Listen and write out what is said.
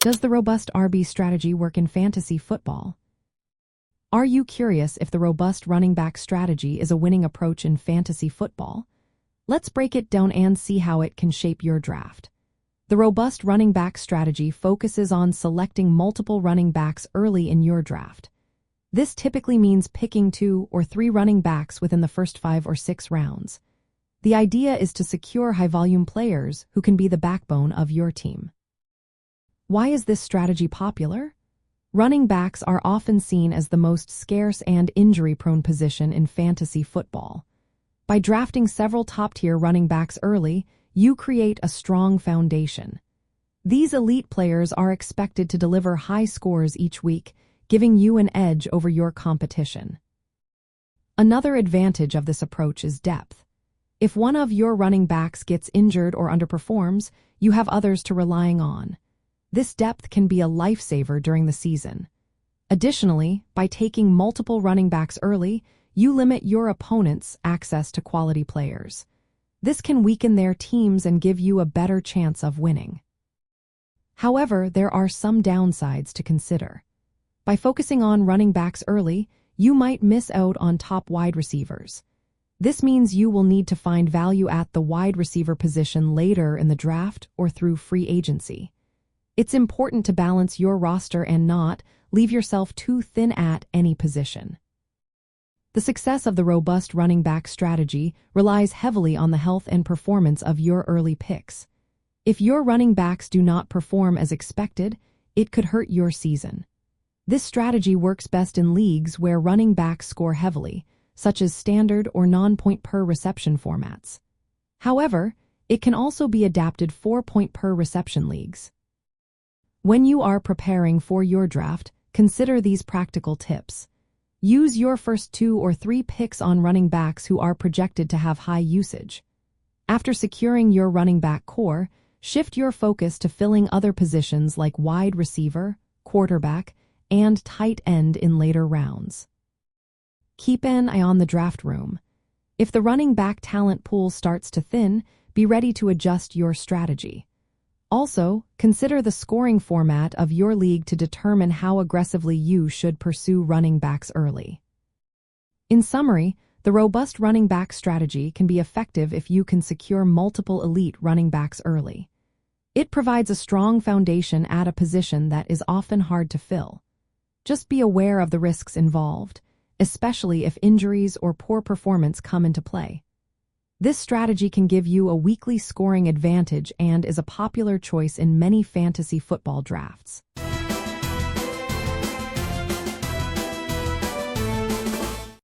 Does the robust RB strategy work in fantasy football? Are you curious if the robust running back strategy is a winning approach in fantasy football? Let's break it down and see how it can shape your draft. The robust running back strategy focuses on selecting multiple running backs early in your draft. This typically means picking 2 or 3 running backs within the first 5 or 6 rounds. The idea is to secure high-volume players who can be the backbone of your team. Why is this strategy popular? Running backs are often seen as the most scarce and injury-prone position in fantasy football. By drafting several top-tier running backs early, you create a strong foundation. These elite players are expected to deliver high scores each week, giving you an edge over your competition. Another advantage of this approach is depth. If one of your running backs gets injured or underperforms, you have others to rely on. This depth can be a lifesaver during the season. Additionally, by taking multiple running backs early, you limit your opponent's access to quality players. This can weaken their teams and give you a better chance of winning. However, there are some downsides to consider. By focusing on running backs early, you might miss out on top wide receivers. This means you will need to find value at the wide receiver position later in the draft or through free agency. It's important to balance your roster and not leave yourself too thin at any position. The success of the robust running back strategy relies heavily on the health and performance of your early picks. If your running backs do not perform as expected, it could hurt your season. This strategy works best in leagues where running backs score heavily, such as standard or non-point per reception formats. However, it can also be adapted for point per reception leagues. When you are preparing for your draft, consider these practical tips. Use your first 2 or 3 picks on running backs who are projected to have high usage. After securing your running back core, shift your focus to filling other positions like wide receiver, quarterback, and tight end in later rounds. Keep an eye on the draft room. If the running back talent pool starts to thin, be ready to adjust your strategy. Also, consider the scoring format of your league to determine how aggressively you should pursue running backs early. In summary, the robust running back strategy can be effective if you can secure multiple elite running backs early. It provides a strong foundation at a position that is often hard to fill. Just be aware of the risks involved, especially if injuries or poor performance come into play. This strategy can give you a weekly scoring advantage and is a popular choice in many fantasy football drafts.